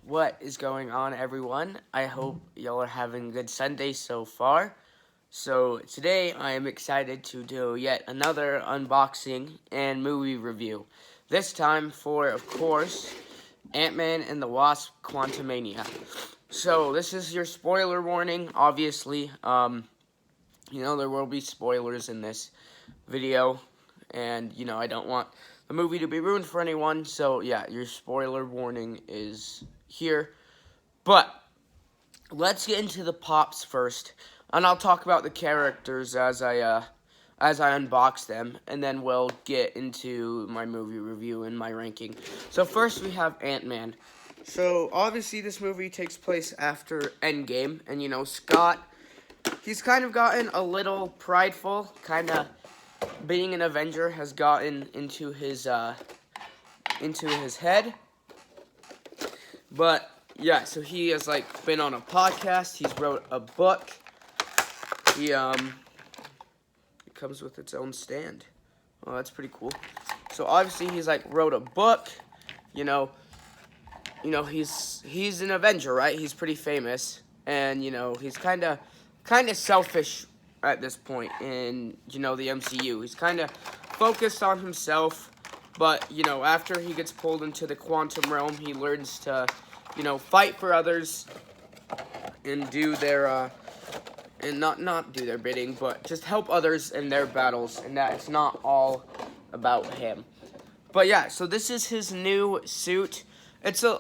What is going on, everyone? I hope y'all are having a good Sunday so far. So, today I am excited to do yet another unboxing and movie review. This time for, of course, Ant-Man and the Wasp Quantumania. So, this is your spoiler warning, obviously. There will be spoilers in this video. And, I don't want the movie to be ruined for anyone. So, yeah, your spoiler warning is here. But let's get into the pops first, and I'll talk about the characters as I unbox them, and then we'll get into my movie review and my ranking. So first we have Ant-Man. So obviously this movie takes place after Endgame, and Scott, he's kind of gotten a little prideful, kind of being an Avenger has gotten into his head, but yeah, so he has been on a podcast. He's wrote a book. It comes with its own stand. Oh, that's pretty cool. So obviously he's wrote a book. He's an Avenger, right? He's pretty famous, and he's kind of selfish at this point in the MCU. He's kind of focused on himself, but after he gets pulled into the quantum realm, he learns to fight for others and do their and not do their bidding, but just help others in their battles, and that it's not all about him. But yeah, so this is his new suit.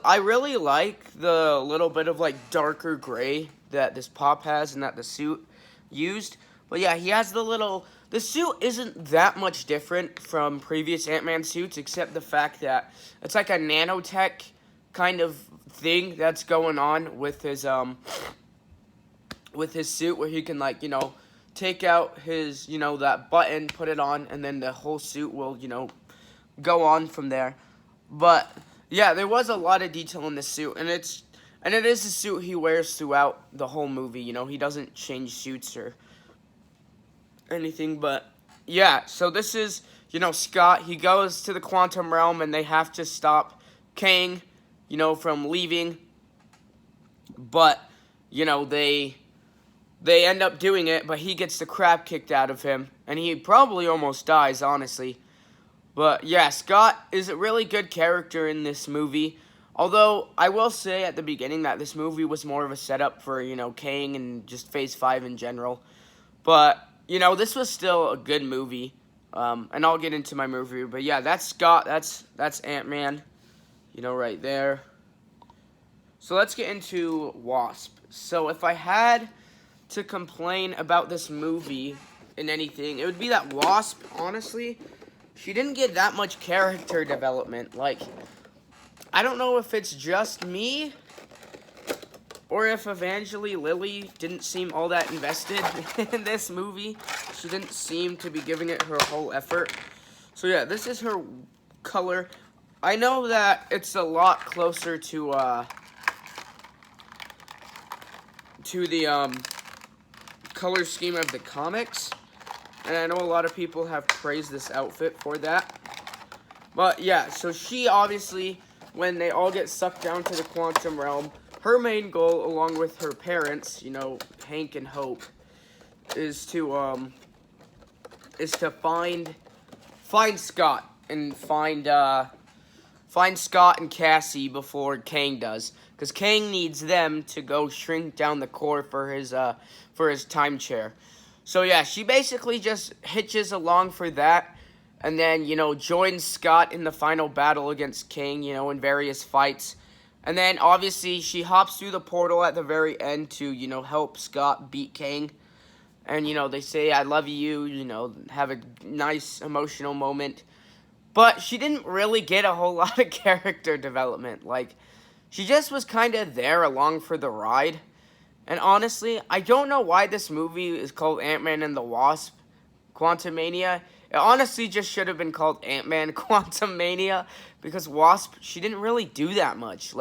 I really like the little bit of darker gray that this pop has and that the suit used. But yeah, he has the suit isn't that much different from previous Ant-Man suits, except the fact that it's like a nanotech kind of thing that's going on with his suit, where he can take out his that button, put it on, and then the whole suit will go on from there. But yeah, there was a lot of detail in this suit, and it is a suit he wears throughout the whole movie. He doesn't change suits or anything. But yeah, so this is Scott. He goes to the quantum realm, and they have to stop Kang from leaving, but they end up doing it, but he gets the crap kicked out of him, and he probably almost dies, honestly. But yeah, Scott is a really good character in this movie, although I will say at the beginning that this movie was more of a setup for Kang and just Phase 5 in general. But this was still a good movie, and I'll get into my movie review. But yeah, that's Scott, that's Ant-Man, right there. So let's get into Wasp. So if I had to complain about this movie in anything, it would be that Wasp, honestly, she didn't get that much character development. I don't know if it's just me, or if Evangeline Lilly didn't seem all that invested in this movie. She didn't seem to be giving it her whole effort. So yeah, this is her color. I know that it's a lot closer to the color scheme of the comics, and I know a lot of people have praised this outfit for that. But yeah, so she obviously, when they all get sucked down to the quantum realm, her main goal, along with her parents, Hank and Hope, is to find Scott and find Scott and Cassie before Kang does, because Kang needs them to go shrink down the core for his time chair. So yeah, she basically just hitches along for that, and then joins Scott in the final battle against Kang, in various fights. And then obviously she hops through the portal at the very end to help Scott beat Kang. And they say I love you, have a nice emotional moment. But she didn't really get a whole lot of character development. She just was kind of there along for the ride. And honestly, I don't know why this movie is called Ant-Man and the Wasp Quantumania. It honestly just should have been called Ant-Man Quantumania, because Wasp, she didn't really do that much.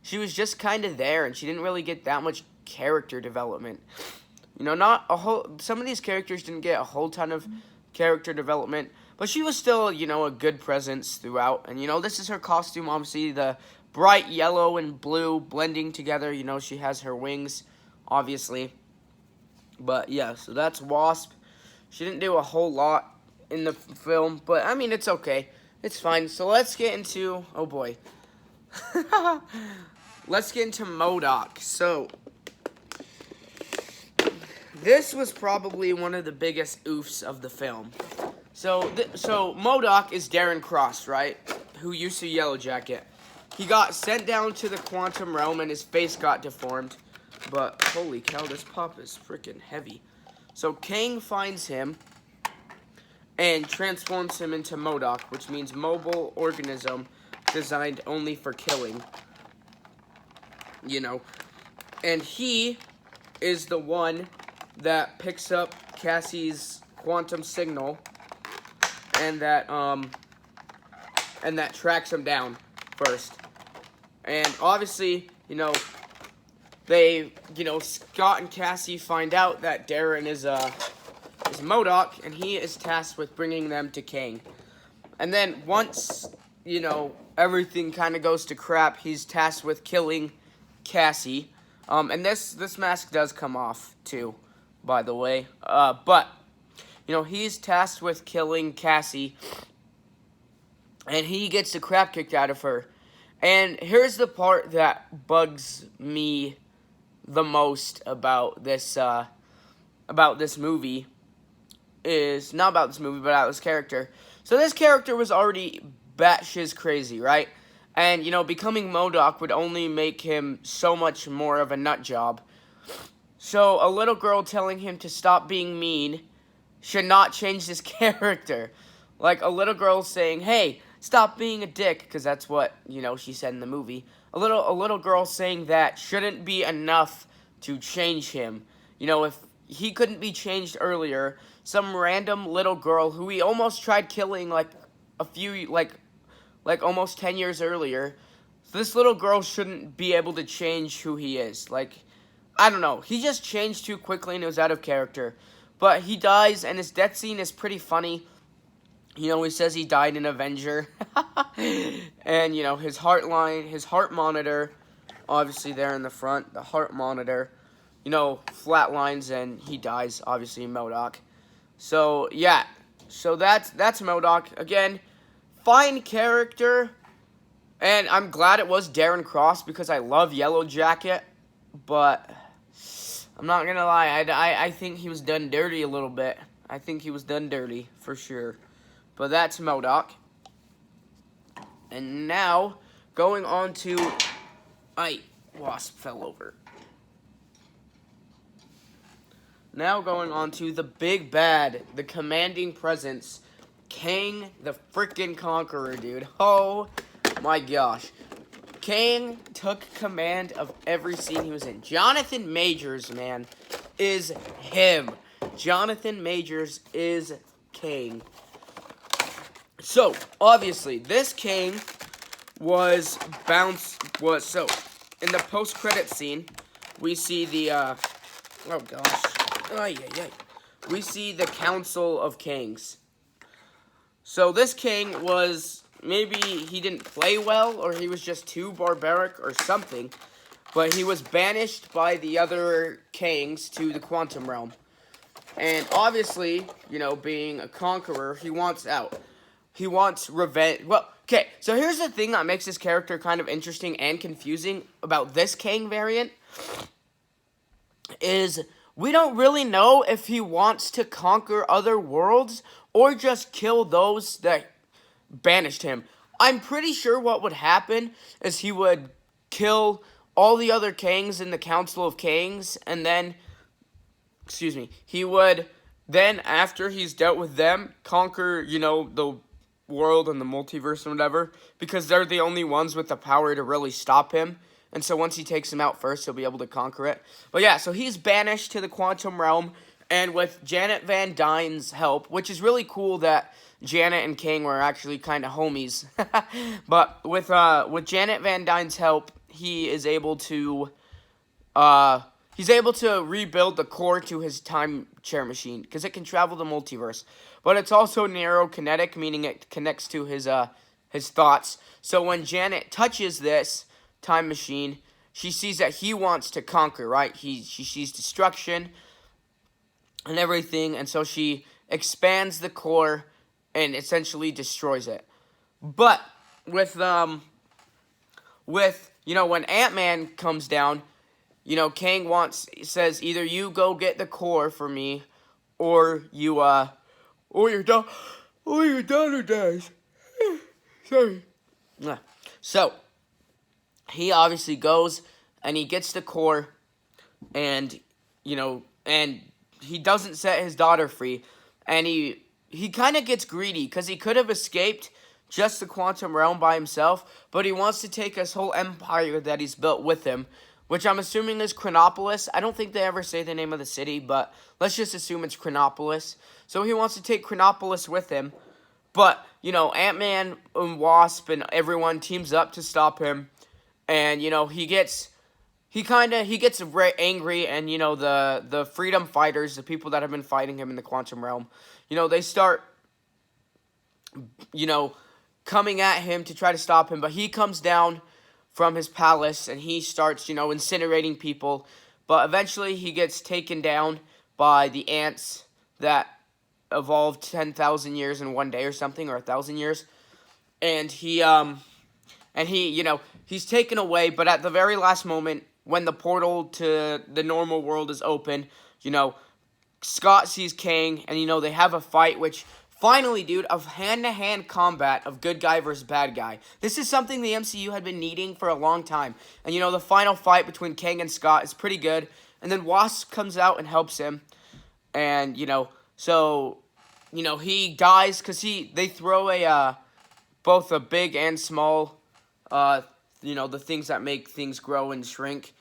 She was just kind of there, and she didn't really get that much character development. Not a whole. Some of these characters didn't get a whole ton of character development, but she was still, a good presence throughout. And this is her costume, obviously the bright yellow and blue blending together. You know, she has her wings, obviously. But yeah, so that's Wasp. She didn't do a whole lot in the film, but I mean, it's okay. It's fine. So let's get into, oh boy. Let's get into MODOK. So, this was probably one of the biggest oofs of the film. So MODOK is Darren Cross, right? Who used to Yellow Jacket. He got sent down to the quantum realm and his face got deformed. But holy cow, this pop is freaking heavy. So Kang finds him and transforms him into MODOK, which means mobile organism designed only for killing. You know. And he is the one that picks up Cassie's quantum signal and that tracks him down first. And obviously, you know, Scott and Cassie find out that Darren is MODOK, and he is tasked with bringing them to Kang. And then once, you know, everything kind of goes to crap, he's tasked with killing Cassie. And this mask does come off too, by the way. But you know, he's tasked with killing Cassie, and he gets the crap kicked out of her. And here's the part that bugs me the most about this movie. Is not about this movie, but about this character. So this character was already batshit crazy, right? And, you know, becoming MODOK would only make him so much more of a nut job. So a little girl telling him to stop being mean should not change this character. Like a little girl saying, hey, stop being a dick, because that's what, you know, she said in the movie. A little girl saying that shouldn't be enough to change him. You know, if he couldn't be changed earlier, some random little girl who he almost tried killing like almost 10 years earlier, this little girl shouldn't be able to change who he is. Like, I don't know. He just changed too quickly and it was out of character. But he dies, and his death scene is pretty funny. You know, he says he died in Avenger. And, you know, his heart monitor, obviously there in the front, the heart monitor, you know, flatlines and he dies, obviously, MODOK. So, yeah. So that's MODOK. Again, fine character. And I'm glad it was Darren Cross because I love Yellow Jacket. But I'm not going to lie. I think he was done dirty a little bit. I think he was done dirty, for sure. But that's MODOK. And now, going on to... Wasp fell over. Now going on to the big bad, the commanding presence, Kang the freaking Conqueror, dude. Oh my gosh. Kang took command of every scene he was in. Jonathan Majors, man, is him. Jonathan Majors is Kang. So, obviously, this Kang was so, in the post-credit scene, we see the, oh gosh, we see the Council of Kangs. So, this Kang was, maybe he didn't play well, or he was just too barbaric, or something, but he was banished by the other Kangs to the Quantum Realm. And obviously, you know, being a conqueror, he wants out. He wants revenge. Well, okay, so here's the thing that makes this character kind of interesting and confusing about this Kang variant. Is we don't really know if he wants to conquer other worlds or just kill those that banished him. I'm pretty sure what would happen is he would kill all the other Kangs in the Council of Kangs, and then, he would then, after he's dealt with them, conquer, you know, the world and the multiverse and whatever, because they're the only ones with the power to really stop him. And so once he takes them out first, he'll be able to conquer it. But yeah, so he's banished to the Quantum Realm, and with Janet Van Dyne's help, which is really cool that Janet and Kang were actually kind of homies. But with Janet Van Dyne's help, he is able to rebuild the core to his time chair machine, because it can travel the multiverse. But it's also neurokinetic, meaning it connects to his his thoughts. So when Janet touches this time machine, she sees that he wants to conquer, right? She sees destruction and everything, and so she expands the core and essentially destroys it. But with when Ant-Man comes down, Kang says either you go get the core for me, or your daughter dies. Sorry. So he obviously goes and he gets the core, and and he doesn't set his daughter free, and he kind of gets greedy because he could have escaped just the quantum realm by himself, but he wants to take his whole empire that he's built with him, which I'm assuming is Chronopolis. I don't think they ever say the name of the city, but let's just assume it's Chronopolis. So he wants to take Chronopolis with him, but Ant-Man and Wasp and everyone teams up to stop him, and he gets very angry, and the freedom fighters, the people that have been fighting him in the quantum realm, they start coming at him to try to stop him, but he comes down from his palace and he starts incinerating people, but eventually he gets taken down by the ants that evolved 10,000 years in one day or something, or 1,000 years, and he's taken away. But at the very last moment, when the portal to the normal world is open, Scott sees Kang, and they have a fight, which finally, dude, of hand-to-hand combat of good guy versus bad guy. This is something the MCU had been needing for a long time. And the final fight between Kang and Scott is pretty good. And then Wasp comes out and helps him. And so he dies because they throw both a big and small the things that make things grow and shrink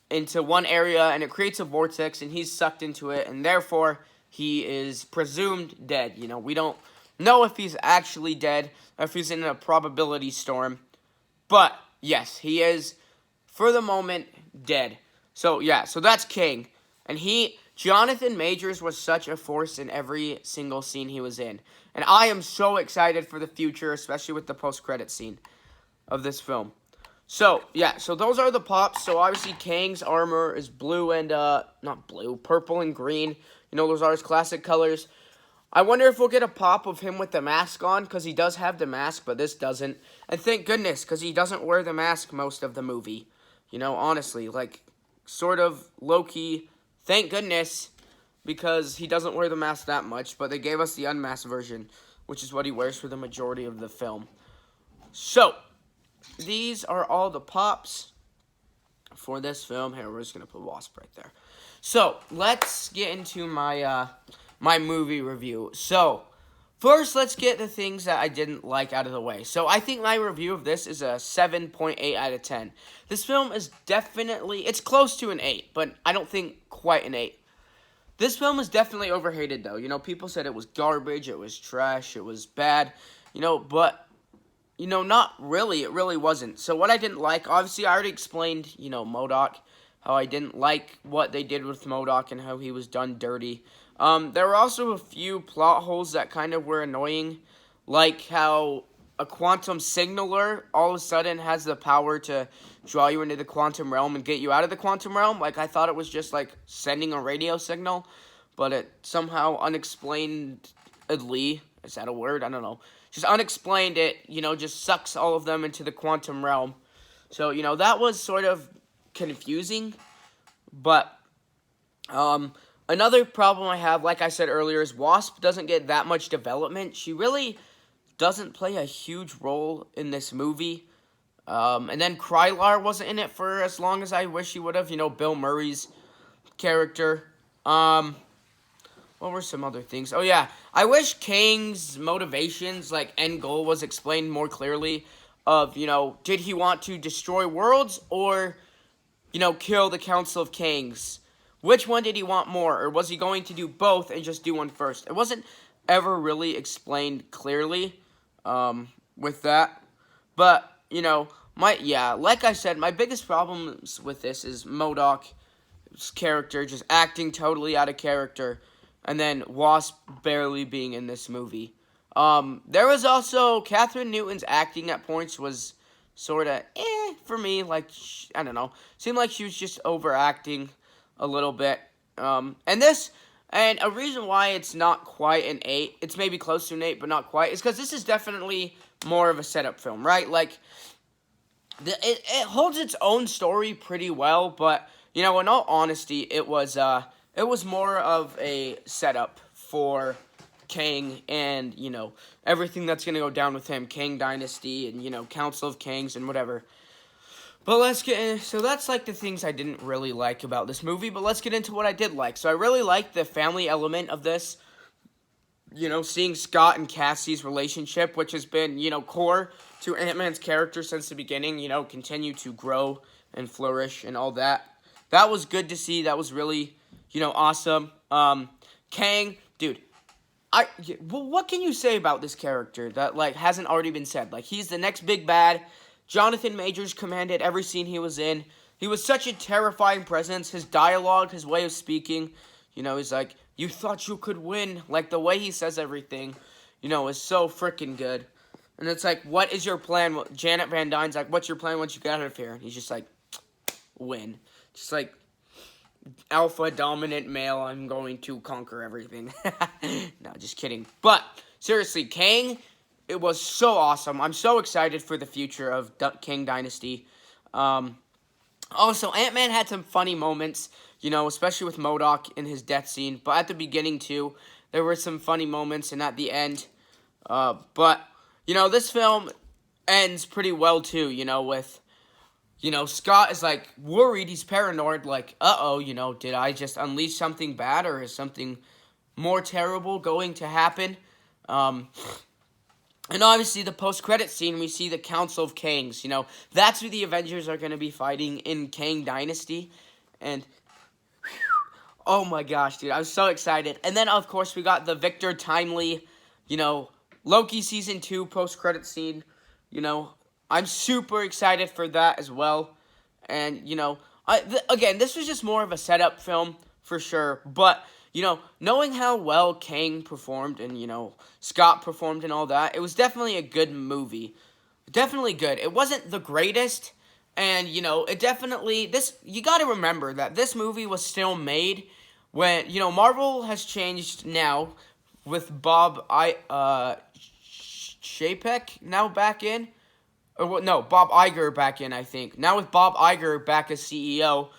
into one area, and it creates a vortex, and he's sucked into it, and therefore he is presumed dead. We don't know if he's actually dead, or if he's in a probability storm, but yes, he is, for the moment, dead. So yeah, so that's King, and Jonathan Majors was such a force in every single scene he was in, and I am so excited for the future, especially with the post-credit scene of this film. So, yeah, so those are the pops. So, obviously, Kang's armor is blue and, not blue, purple and green. Those are his classic colors. I wonder if we'll get a pop of him with the mask on, because he does have the mask, but this doesn't. And thank goodness, because he doesn't wear the mask most of the movie. Honestly, sort of low-key, thank goodness, because he doesn't wear the mask that much, but they gave us the unmasked version, which is what he wears for the majority of the film. So, these are all the pops for this film. Here, we're just going to put Wasp right there. So, let's get into my my movie review. So, first, let's get the things that I didn't like out of the way. So, I think my review of this is a 7.8 out of 10. This film is it's close to an 8, but I don't think quite an 8. This film is definitely overhated, though. People said it was garbage, it was trash, it was bad, but not really. It really wasn't. So what I didn't like, obviously I already explained, MODOK, how I didn't like what they did with MODOK and how he was done dirty. There were also a few plot holes that kind of were annoying, like how a quantum signaler all of a sudden has the power to draw you into the quantum realm and get you out of the quantum realm. I thought it was just sending a radio signal, but it somehow unexplainedly, is that a word? I don't know. Just unexplained it, just sucks all of them into the quantum realm. So, that was sort of confusing. But, another problem I have, like I said earlier, is Wasp doesn't get that much development. She really doesn't play a huge role in this movie. And then Krylar wasn't in it for as long as I wish he would have. Bill Murray's character. What were some other things? Oh, yeah. I wish Kang's motivations, end goal, was explained more clearly of, did he want to destroy worlds or, kill the Council of Kangs? Which one did he want more? Or was he going to do both and just do one first? It wasn't ever really explained clearly with that. But, like I said, my biggest problems with this is MODOK's character just acting totally out of character. And then Wasp barely being in this movie. There was also Catherine Newton's acting at points was sort of for me. Like, I don't know, seemed like she was just overacting a little bit. And a reason why it's not quite an 8, it's maybe close to an 8, but not quite, is because this is definitely more of a setup film, right? Like, it holds its own story pretty well, but, in all honesty, it was more of a setup for Kang and, everything that's going to go down with him, Kang Dynasty and, Council of Kangs and whatever. But let's get in. So that's like the things I didn't really like about this movie, but let's get into what I did like. So I really liked the family element of this, seeing Scott and Cassie's relationship, which has been, core to Ant-Man's character since the beginning, continue to grow and flourish and all that. That was good to see. That was really, awesome. Kang, dude, what can you say about this character that, like, hasn't already been said? Like, he's the next big bad. Jonathan Majors commanded every scene he was in. He was such a terrifying presence. His dialogue, his way of speaking, he's like, you thought you could win. Like, the way he says everything, is so freaking good. And it's like, what is your plan? Janet Van Dyne's like, what's your plan once you get out of here? And he's just like, win. Just like, alpha dominant male, I'm going to conquer everything. No, just kidding. But, seriously, Kang, it was so awesome. I'm so excited for the future of Kang Dynasty. Also, Ant-Man had some funny moments, especially with MODOK in his death scene. But at the beginning, too, there were some funny moments, and at the end. But, this film ends pretty well, too, with, Scott is, like, worried. He's paranoid, like, uh-oh, did I just unleash something bad, or is something more terrible going to happen? And obviously, the post-credit scene, we see the Council of Kangs. That's who the Avengers are going to be fighting in Kang Dynasty. And, oh my gosh, dude, I was so excited. And then, of course, we got the Victor Timely, Loki Season 2 post-credit scene. I'm super excited for that as well. And, again, this was just more of a setup film, for sure. But, knowing how well Kang performed and, Scott performed and all that, it was definitely a good movie. Definitely good. It wasn't the greatest, and, it definitely, you gotta remember that this movie was still made when, Marvel has changed now with Bob Chapek now back in. Bob Iger back in, I think. Now with Bob Iger back as CEO,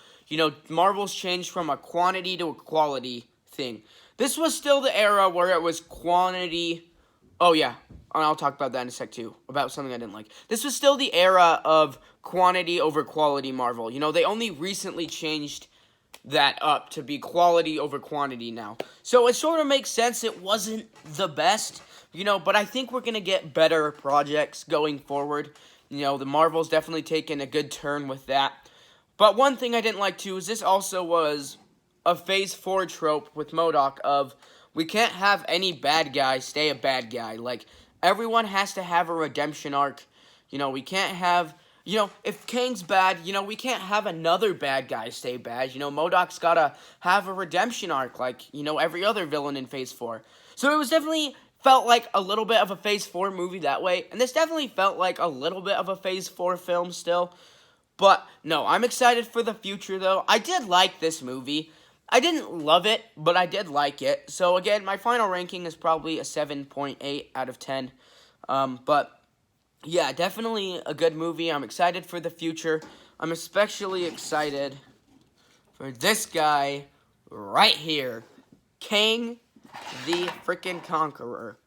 Marvel's changed from a quantity to a quality thing. This was still the era where it was quantity. Oh, yeah. And I'll talk about that in a sec, too. About something I didn't like. This was still the era of quantity over quality Marvel. They only recently changed that up to be quality over quantity now. So it sort of makes sense. It wasn't the best, but I think we're going to get better projects going forward. The Marvel's definitely taken a good turn with that. But one thing I didn't like, too, is this also was a Phase 4 trope with MODOK of we can't have any bad guy stay a bad guy. Like, everyone has to have a redemption arc. We can't have, if Kang's bad, we can't have another bad guy stay bad. MODOK's gotta have a redemption arc like, every other villain in Phase 4. So it was definitely felt like a little bit of a Phase 4 movie that way. And this definitely felt like a little bit of a Phase 4 film still. But, no, I'm excited for the future, though. I did like this movie. I didn't love it, but I did like it. So, again, my final ranking is probably a 7.8 out of 10. But, yeah, definitely a good movie. I'm excited for the future. I'm especially excited for this guy right here. Kang the freaking Conqueror.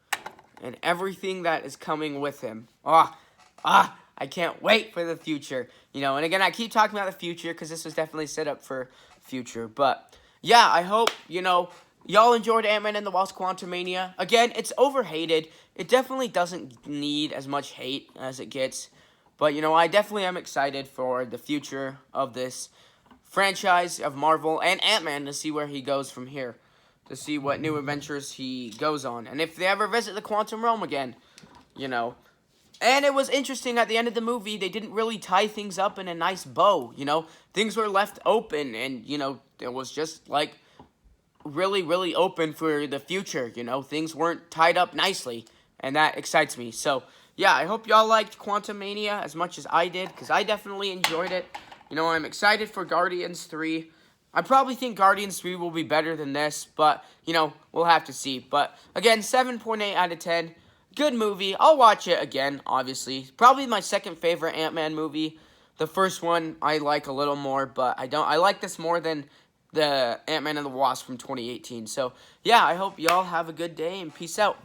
And everything that is coming with him. I can't wait for the future. And again, I keep talking about the future because this was definitely set up for future. But, yeah, I hope, y'all enjoyed Ant-Man and the Wasp Quantumania. Again, it's overhated. It definitely doesn't need as much hate as it gets. But, I definitely am excited for the future of this franchise of Marvel and Ant-Man to see where he goes from here. To see what new adventures he goes on. And if they ever visit the Quantum Realm again, And it was interesting at the end of the movie, they didn't really tie things up in a nice bow, Things were left open and, it was just, like, really, really open for the future, Things weren't tied up nicely. and that excites me. So, yeah, I hope y'all liked Quantumania as much as I did, because I definitely enjoyed it. You know, I'm excited for Guardians 3. I probably think Guardians 3 will be better than this, but, you know, we'll have to see. But, again, 7.8 out of 10. Good movie. I'll watch it again, obviously. Probably my second favorite Ant-Man movie. The first one I like a little more, but I like this more than the Ant-Man and the Wasp from 2018. So, yeah, I hope y'all have a good day, and peace out.